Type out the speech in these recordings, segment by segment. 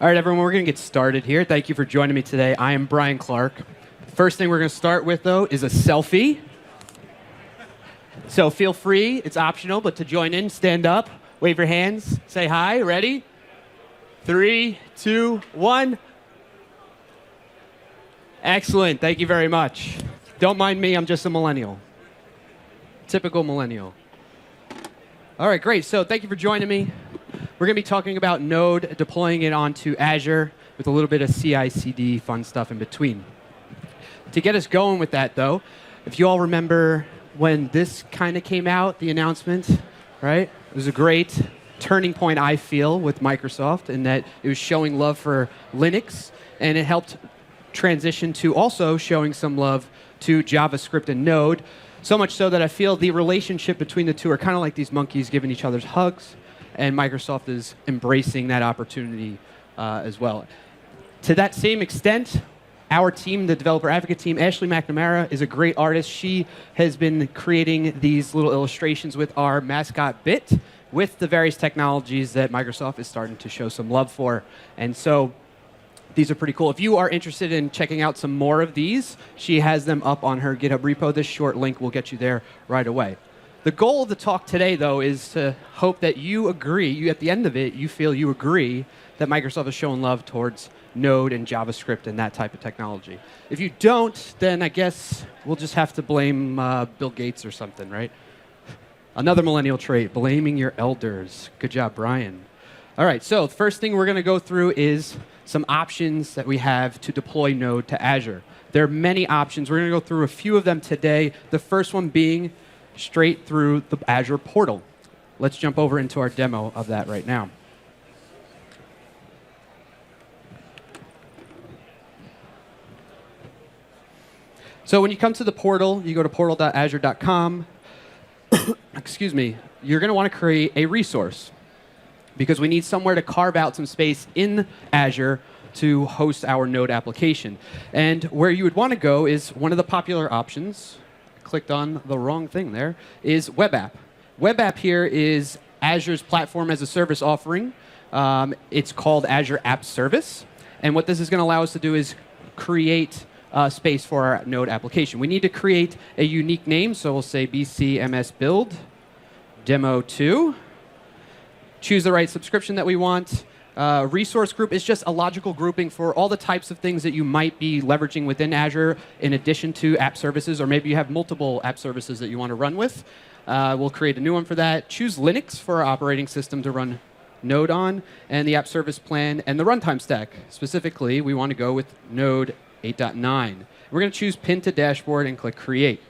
All right, everyone, we're going to get started here. Thank you for joining me today. I am Brian Clark. First thing we're going to start with, though, is a selfie. So feel free, it's optional, but to join in, stand up, wave your hands, say hi. Ready? 3, 2, 1. Excellent. Thank you very much. Don't mind me, I'm just a millennial. Typical millennial. All right, great. So thank you for joining me. We're going to be talking about Node, deploying it onto Azure with a little bit of CI/CD fun stuff in between. To get us going with that, though, if you all remember when this kind of came out, the announcement, right? It was a great turning point, I feel, with Microsoft in that it was showing love for Linux, and it helped transition to also showing some love to JavaScript and Node, so much so that I feel the relationship between the two are kind of like these monkeys giving each other hugs, and Microsoft is embracing that opportunity as well. To that same extent, our team, the developer advocate team, Ashley McNamara, is a great artist. She has been creating these little illustrations with our mascot Bit, with the various technologies that Microsoft is starting to show some love for. And so these are pretty cool. If you are interested in checking out some more of these, she has them up on her GitHub repo. This short link will get you there right away. The goal of the talk today, though, is to hope that you agree, at the end of it, you feel you agree that Microsoft is showing love towards Node and JavaScript and that type of technology. If you don't, then I guess we'll just have to blame Bill Gates or something, right? Another millennial trait, blaming your elders. Good job, Brian. All right, so the first thing we're going to go through is some options that we have to deploy Node to Azure. There are many options. We're going to go through a few of them today, the first one being straight through the Azure Portal. Let's jump over into our demo of that right now. So when you come to the portal, you go to portal.azure.com. Excuse me. You're going to want to create a resource because we need somewhere to carve out some space in Azure to host our Node application. And where you would want to go is one of the popular options. Clicked on the wrong thing there, is Web App. Web App here is Azure's platform as a service offering. It's called Azure App Service. And what this is going to allow us to do is create space for our Node application. We need to create a unique name, so we'll say BCMS build demo 2. Choose the right subscription that we want. Resource group is just a logical grouping for all the types of things that you might be leveraging within Azure in addition to app services, or maybe you have multiple app services that you want to run with. We'll create a new one for that. Choose Linux for our operating system to run Node on, and the app service plan, and the runtime stack. Specifically, we want to go with Node 8.9. We're going to choose Pin to Dashboard and click Create.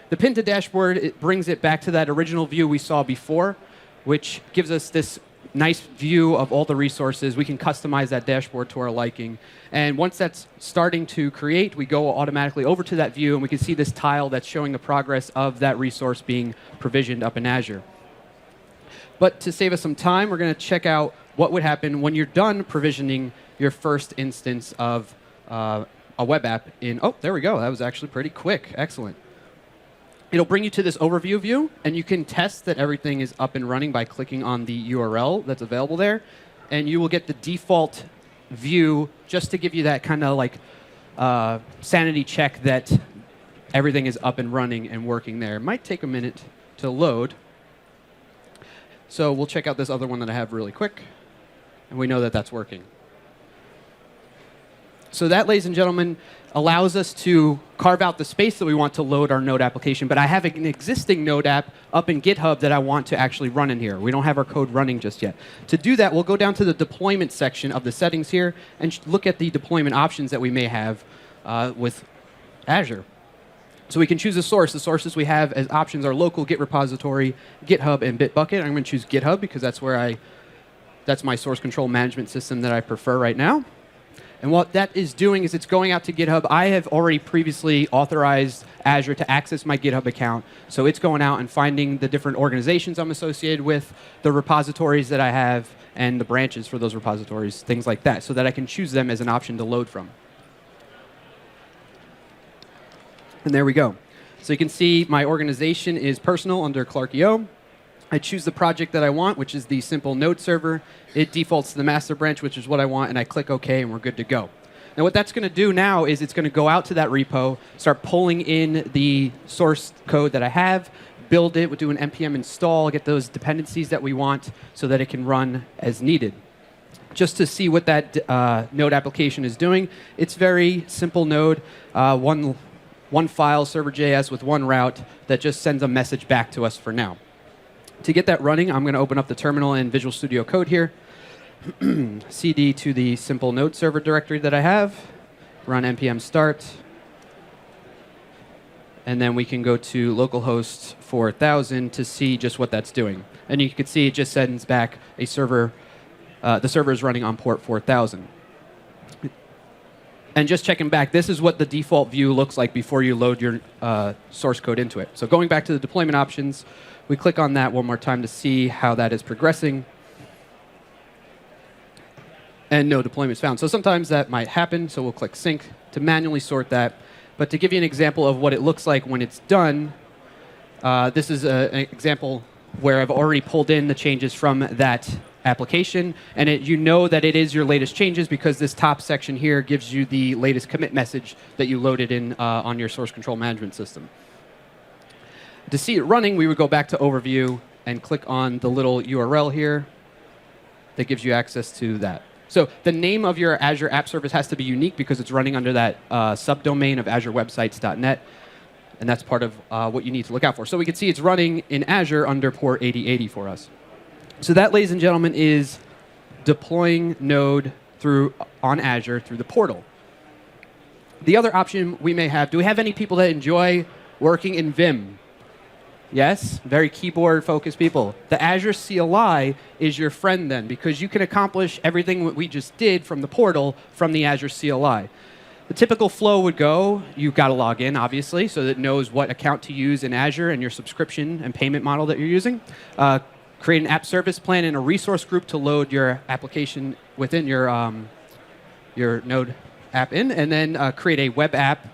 The Pin to Dashboard, it brings it back to that original view we saw before, which gives us this nice view of all the resources. We can customize that dashboard to our liking. And once that's starting to create, we go automatically over to that view, and we can see this tile that's showing the progress of that resource being provisioned up in Azure. But to save us some time, we're going to check out what would happen when you're done provisioning your first instance of a web app in, oh, there we go. That was actually pretty quick. Excellent. It'll bring you to this overview view, and you can test that everything is up and running by clicking on the URL that's available there. And you will get the default view just to give you that kind of like sanity check that everything is up and running and working there. It might take a minute to load. So we'll check out this other one that I have really quick, and we know that that's working. So that, ladies and gentlemen, allows us to carve out the space that we want to load our Node application. But I have an existing Node app up in GitHub that I want to actually run in here. We don't have our code running just yet. To do that, we'll go down to the deployment section of the settings here and look at the deployment options that we may have with Azure. So we can choose a source. The sources we have as options are local, Git repository, GitHub, and Bitbucket. I'm going to choose GitHub because that's my source control management system that I prefer right now. And what that is doing is it's going out to GitHub. I have already previously authorized Azure to access my GitHub account. So it's going out and finding the different organizations I'm associated with, the repositories that I have, and the branches for those repositories, things like that, so that I can choose them as an option to load from. And there we go. So you can see my organization is personal under Clark.io. I choose the project that I want, which is the simple Node server. It defaults to the master branch, which is what I want, and I click OK, and we're good to go. Now, what that's going to do now is it's going to go out to that repo, start pulling in the source code that I have, build it, we'll do an NPM install, get those dependencies that we want so that it can run as needed. Just to see what that Node application is doing, it's very simple Node, one file, server.js with one route that just sends a message back to us for now. To get that running, I'm going to open up the terminal in Visual Studio Code here, cd to the simple Node server directory that I have, run npm start, and then we can go to localhost 4000 to see just what that's doing. And you can see it just sends back a server. The server is running on port 4000. And just checking back, this is what the default view looks like before you load your source code into it. So going back to the deployment options, we click on that one more time to see how that is progressing. And no deployment is found. So sometimes that might happen, so we'll click sync to manually sort that. But to give you an example of what it looks like when it's done, this is an example where I've already pulled in the changes from that application. And you know that it is your latest changes because this top section here gives you the latest commit message that you loaded in on your source control management system. To see it running, we would go back to Overview and click on the little URL here that gives you access to that. So the name of your Azure App Service has to be unique because it's running under that subdomain of azurewebsites.net. And that's part of what you need to look out for. So we can see it's running in Azure under port 8080 for us. So that, ladies and gentlemen, is deploying Node on Azure through the portal. The other option we may have, do we have any people that enjoy working in Vim? Yes, very keyboard-focused people. The Azure CLI is your friend then, because you can accomplish everything that we just did from the portal from the Azure CLI. The typical flow would go, you've got to log in, obviously, so that it knows what account to use in Azure and your subscription and payment model that you're using. Create an app service plan and a resource group to load your application within your Node app in, and then create a web app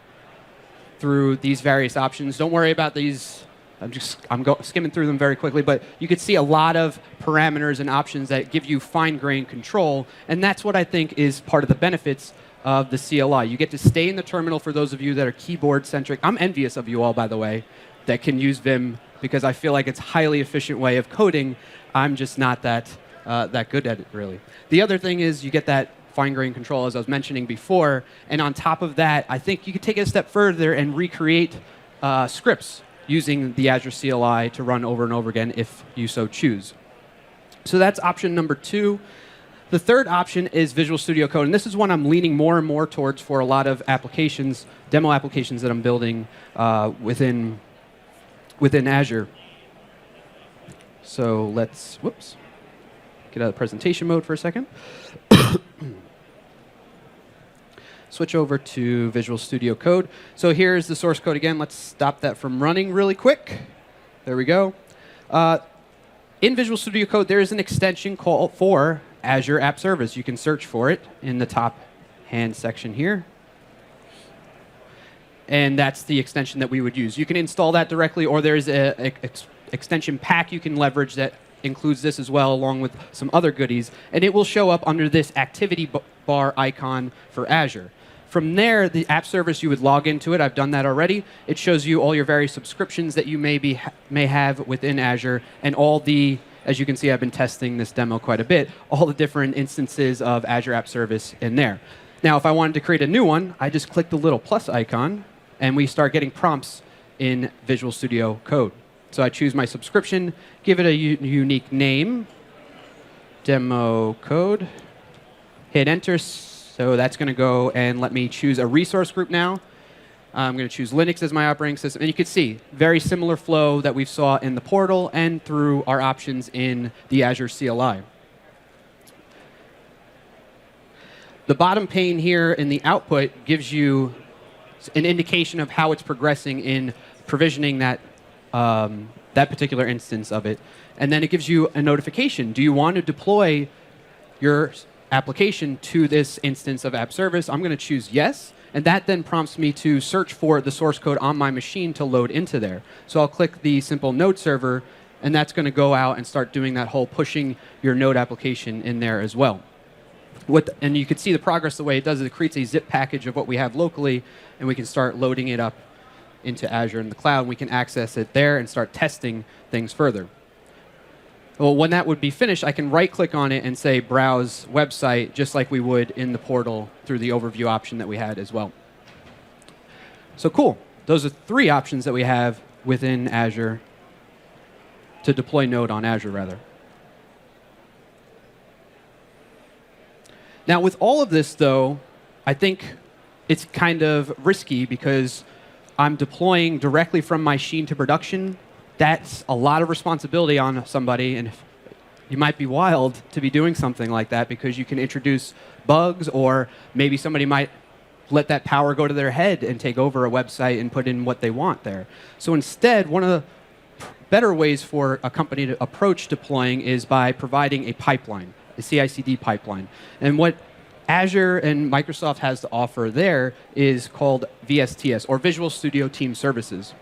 through these various options. Don't worry about these. I'm skimming through them very quickly, but you could see a lot of parameters and options that give you fine-grained control, and that's what I think is part of the benefits of the CLI. You get to stay in the terminal for those of you that are keyboard-centric. I'm envious of you all, by the way, that can use Vim, because I feel like it's a highly efficient way of coding. I'm just not that good at it, really. The other thing is you get that fine-grained control, as I was mentioning before, and on top of that, I think you could take it a step further and recreate scripts using the Azure CLI to run over and over again if you so choose. So that's option number 2. The third option is Visual Studio Code, and this is one I'm leaning more and more towards for a lot of applications, demo applications that I'm building within Azure. So let's, get out of presentation mode for a second. Switch over to Visual Studio Code. So here's the source code again. Let's stop that from running really quick. There we go. In Visual Studio Code, there is an extension called for Azure App Service. You can search for it in the top hand section here. And that's the extension that we would use. You can install that directly, or there's an extension pack you can leverage that includes this as well, along with some other goodies. And it will show up under this activity bar icon for Azure. From there, the app service, you would log into it. I've done that already. It shows you all your various subscriptions that you may have within Azure, and all the, as you can see, I've been testing this demo quite a bit, all the different instances of Azure App Service in there. Now, if I wanted to create a new one, I just click the little plus icon, and we start getting prompts in Visual Studio Code. So I choose my subscription, give it a unique name, demo code, hit enter. So that's going to go and let me choose a resource group now. I'm going to choose Linux as my operating system. And you can see, very similar flow that we saw in the portal and through our options in the Azure CLI. The bottom pane here in the output gives you an indication of how it's progressing in provisioning that particular instance of it. And then it gives you a notification. Do you want to deploy your application to this instance of App Service? I'm going to choose yes. And that then prompts me to search for the source code on my machine to load into there. So I'll click the simple Node server and that's going to go out and start doing that whole pushing your Node application in there as well. And you can see the progress the way it does is it creates a zip package of what we have locally, and we can start loading it up into Azure in the cloud. And we can access it there and start testing things further. Well, when that would be finished, I can right-click on it and say Browse Website, just like we would in the portal through the overview option that we had as well. So cool. Those are 3 options that we have within Azure to deploy Node on Azure, rather. Now, with all of this, though, I think it's kind of risky because I'm deploying directly from my machine to production. That's a lot of responsibility on somebody, and you might be wild to be doing something like that because you can introduce bugs, or maybe somebody might let that power go to their head and take over a website and put in what they want there. So instead, one of the better ways for a company to approach deploying is by providing a pipeline, a CI/CD pipeline. And what Azure and Microsoft has to offer there is called VSTS, or Visual Studio Team Services.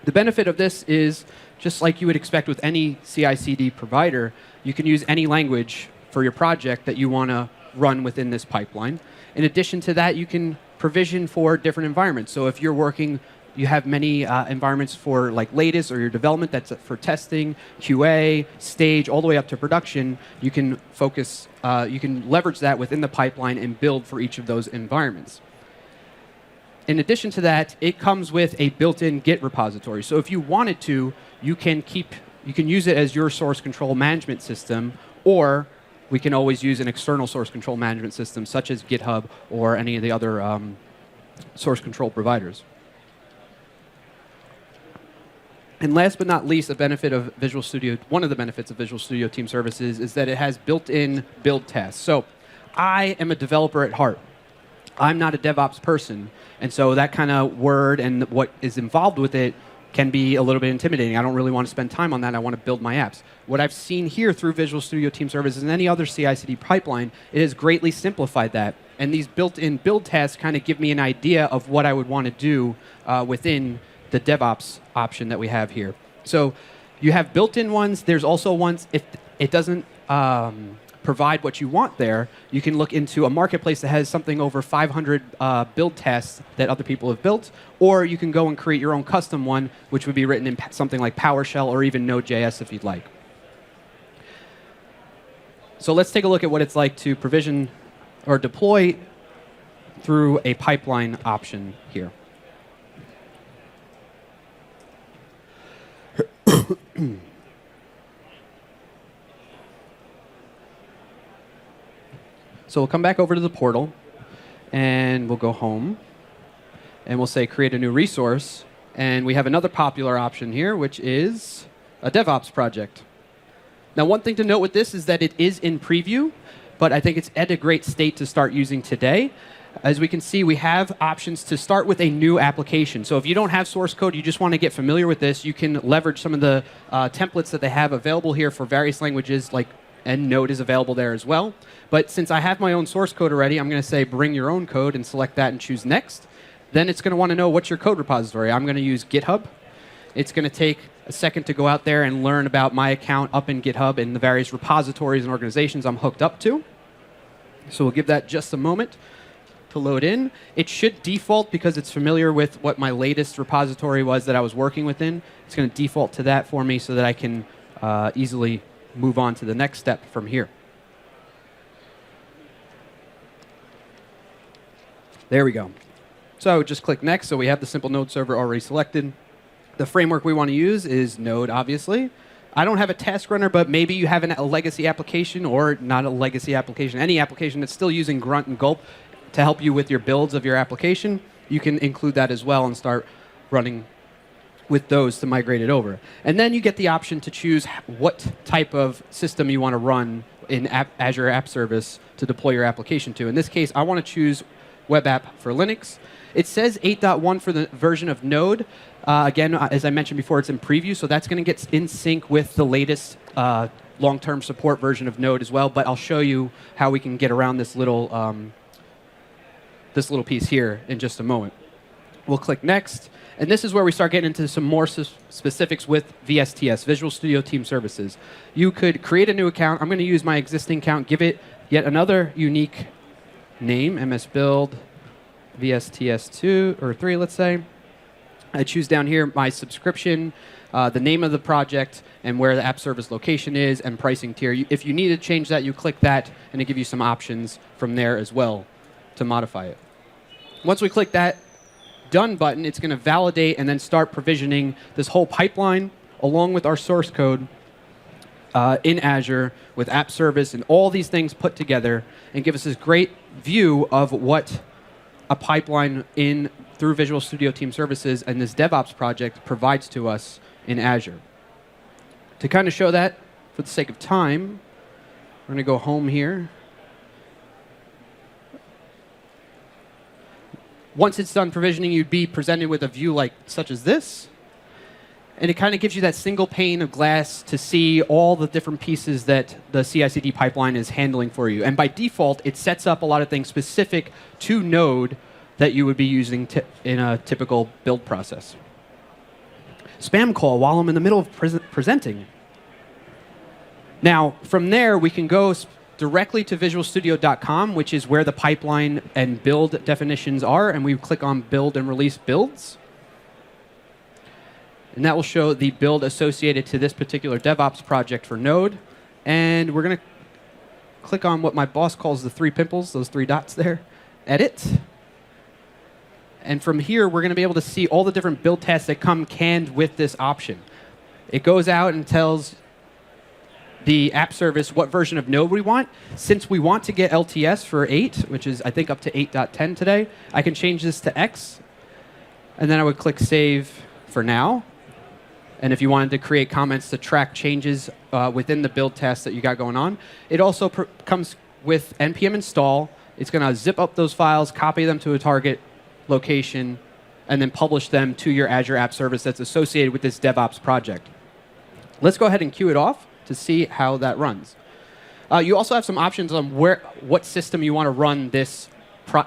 The benefit of this is, just like you would expect with any CI/CD provider, you can use any language for your project that you want to run within this pipeline. In addition to that, you can provision for different environments. So if you're working, you have many environments for like latest or your development that's for testing, QA, stage, all the way up to production. You can focus, you can leverage that within the pipeline and build for each of those environments. In addition to that, it comes with a built-in Git repository. So if you wanted to, you can use it as your source control management system, or we can always use an external source control management system, such as GitHub or any of the other source control providers. And last but not least, one of the benefits of Visual Studio Team Services is that it has built-in build tasks. So I am a developer at heart. I'm not a DevOps person, and so that kind of word and what is involved with it can be a little bit intimidating. I don't really want to spend time on that. I want to build my apps. What I've seen here through Visual Studio Team Services and any other CI/CD pipeline, it has greatly simplified that. And these built-in build tasks kind of give me an idea of what I would want to do within the DevOps option that we have here. So you have built-in ones. There's also ones, if it doesn't provide what you want there, you can look into a marketplace that has something over 500 build tests that other people have built, or you can go and create your own custom one, which would be written in something like PowerShell or even Node.js if you'd like. So let's take a look at what it's like to provision or deploy through a pipeline option here. So we'll come back over to the portal, and we'll go home, and we'll say create a new resource, and we have another popular option here, which is a DevOps project. Now, one thing to note with this is that it is in preview, but I think it's at a great state to start using today. As we can see, we have options to start with a new application. So if you don't have source code, you just want to get familiar with this, you can leverage some of the templates that they have available here for various languages, and Node is available there as well. But since I have my own source code already, I'm going to say bring your own code and select that and choose next. Then it's going to want to know what's your code repository. I'm going to use GitHub. It's going to take a second to go out there and learn about my account up in GitHub and the various repositories and organizations I'm hooked up to. So we'll give that just a moment to load in. It should default because it's familiar with what my latest repository was that I was working within. It's going to default to that for me so that I can easily move on to the next step from here. There we go. So I would just click next. So we have the simple Node server already selected. The framework we want to use is Node, obviously. I don't have a task runner, but maybe you have a legacy application, or not a legacy application, any application that's still using Grunt and Gulp to help you with your builds of your application. You can include that as well and start running with those to migrate it over. And then you get the option to choose what type of system you want to run in Azure App Service to deploy your application to. In this case, I want to choose Web App for Linux. It says 8.1 for the version of Node. Again, as I mentioned before, it's in preview, so that's going to get in sync with the latest long-term support version of Node as well. But I'll show you how we can get around this little piece here in just a moment. We'll click Next. And this is where we start getting into some more specifics with VSTS, Visual Studio Team Services. You could create a new account. I'm going to use my existing account, give it yet another unique name, MS Build VSTS 2 or 3, let's say. I choose down here my subscription, the name of the project, and where the app service location is, and pricing tier. If you need to change that, you click that, and it gives you some options from there as well to modify it. Once we click that Done button, it's going to validate and then start provisioning this whole pipeline along with our source code in Azure with App Service and all these things put together, and give us this great view of what a pipeline through Visual Studio Team Services and this DevOps project provides to us in Azure. To kind of show that, for the sake of time, we're going to go home here. Once it's done provisioning, you'd be presented with a view such as this. And it kind of gives you that single pane of glass to see all the different pieces that the CI/CD pipeline is handling for you. And by default, it sets up a lot of things specific to Node that you would be using in a typical build process. Spam call while I'm in the middle of presenting. Now, from there, we can go directly to visualstudio.com, which is where the pipeline and build definitions are, and we click on Build and Release Builds. And that will show the build associated to this particular DevOps project for Node. And we're going to click on what my boss calls the three pimples, those three dots there, Edit. And from here, we're going to be able to see all the different build tests that come canned with this option. It goes out and tells the app service what version of Node we want. Since we want to get LTS for 8, which is, I think, up to 8.10 today, I can change this to X. And then I would click Save for now. And if you wanted to create comments to track changes within the build test that you got going on, it also comes with NPM install. It's going to zip up those files, copy them to a target location, and then publish them to your Azure App Service that's associated with this DevOps project. Let's go ahead and queue it off to see how that runs. You also have some options on what system you want to run this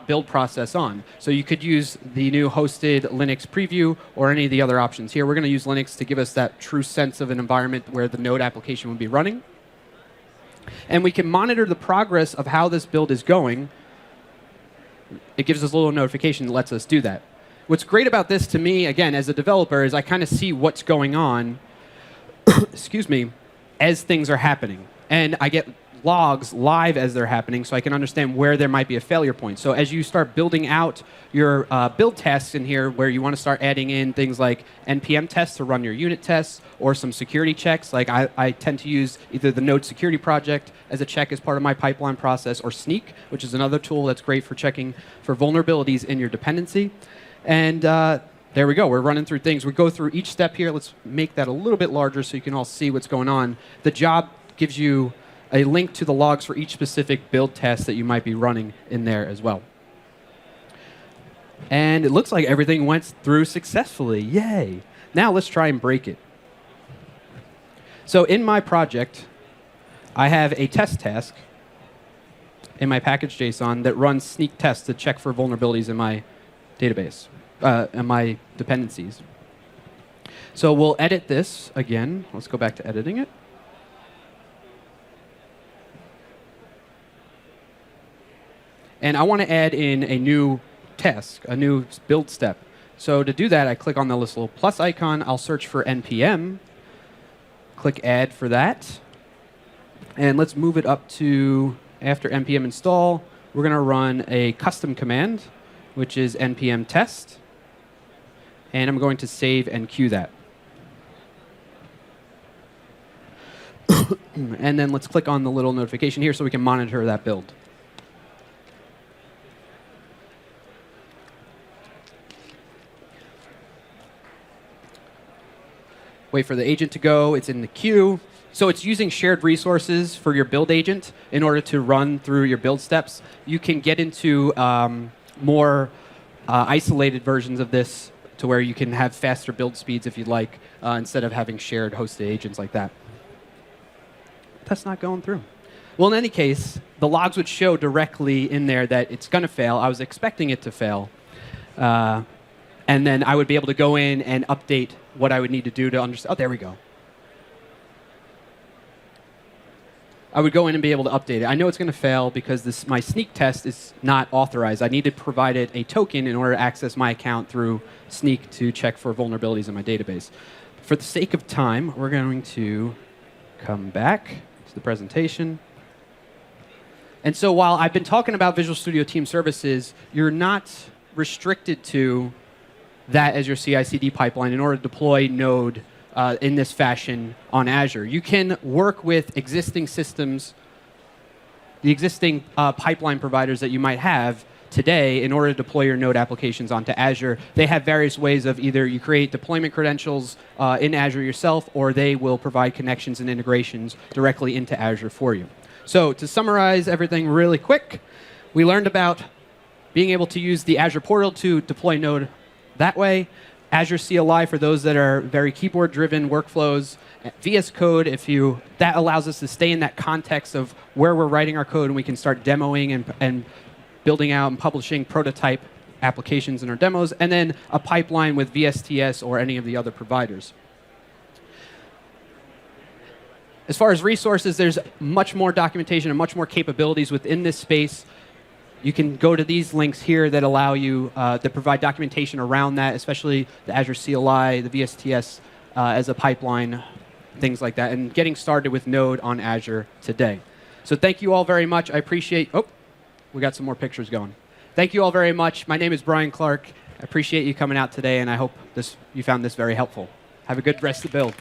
build process on. So you could use the new hosted Linux preview or any of the other options here. We're going to use Linux to give us that true sense of an environment where the Node application would be running. And we can monitor the progress of how this build is going. It gives us a little notification that lets us do that. What's great about this to me, again, as a developer, is I kind of see what's going on excuse me, as things are happening. And I get logs live as they're happening, so I can understand where there might be a failure point. So as you start building out your build tests in here, where you want to start adding in things like NPM Test to run your unit tests, or some security checks, like I tend to use either the Node Security Project as a check as part of my pipeline process, or Sneak, which is another tool that's great for checking for vulnerabilities in your dependency. And there we go. We're running through things. We go through each step here. Let's make that a little bit larger so you can all see what's going on. The job gives you a link to the logs for each specific build test that you might be running in there as well. And it looks like everything went through successfully. Yay. Now let's try and break it. So in my project, I have a test task in my package.json that runs sneak tests to check for vulnerabilities in my database, and my dependencies. So we'll edit this again. Let's go back to editing it. And I want to add in a new task, a new build step. So to do that, I click on the little plus icon. I'll search for NPM. Click Add for that. And let's move it up to after NPM install. We're going to run a custom command, which is NPM Test. And I'm going to save and queue that. And then let's click on the little notification here so we can monitor that build. Wait for the agent to go. It's in the queue. So it's using shared resources for your build agent in order to run through your build steps. You can get into more isolated versions of this to where you can have faster build speeds if you'd like, instead of having shared hosted agents like that. That's not going through. Well, in any case, the logs would show directly in there that it's going to fail. I was expecting it to fail. And then I would be able to go in and update what I would need to do to understand. Oh, there we go. I would go in and be able to update it. I know it's going to fail because my sneak test is not authorized. I need to provide it a token in order to access my account through sneak to check for vulnerabilities in my database. For the sake of time, we're going to come back to the presentation. And so while I've been talking about Visual Studio Team Services, you're not restricted to that as your CI/CD pipeline in order to deploy Node in this fashion on Azure. You can work with existing systems, the existing pipeline providers that you might have today in order to deploy your Node applications onto Azure. They have various ways of either you create deployment credentials in Azure yourself, or they will provide connections and integrations directly into Azure for you. So to summarize everything really quick, we learned about being able to use the Azure Portal to deploy Node that way. Azure CLI for those that are very keyboard-driven workflows. VS Code, that allows us to stay in that context of where we're writing our code, and we can start demoing and building out and publishing prototype applications in our demos, and then a pipeline with VSTS or any of the other providers. As far as resources, there's much more documentation and much more capabilities within this space. You can go to these links here that allow you to provide documentation around that, especially the Azure CLI, the VSTS as a pipeline, things like that, and getting started with Node on Azure today. So thank you all very much. I appreciate, we got some more pictures going. Thank you all very much. My name is Brian Clark. I appreciate you coming out today, and I hope you found this very helpful. Have a good rest of the build.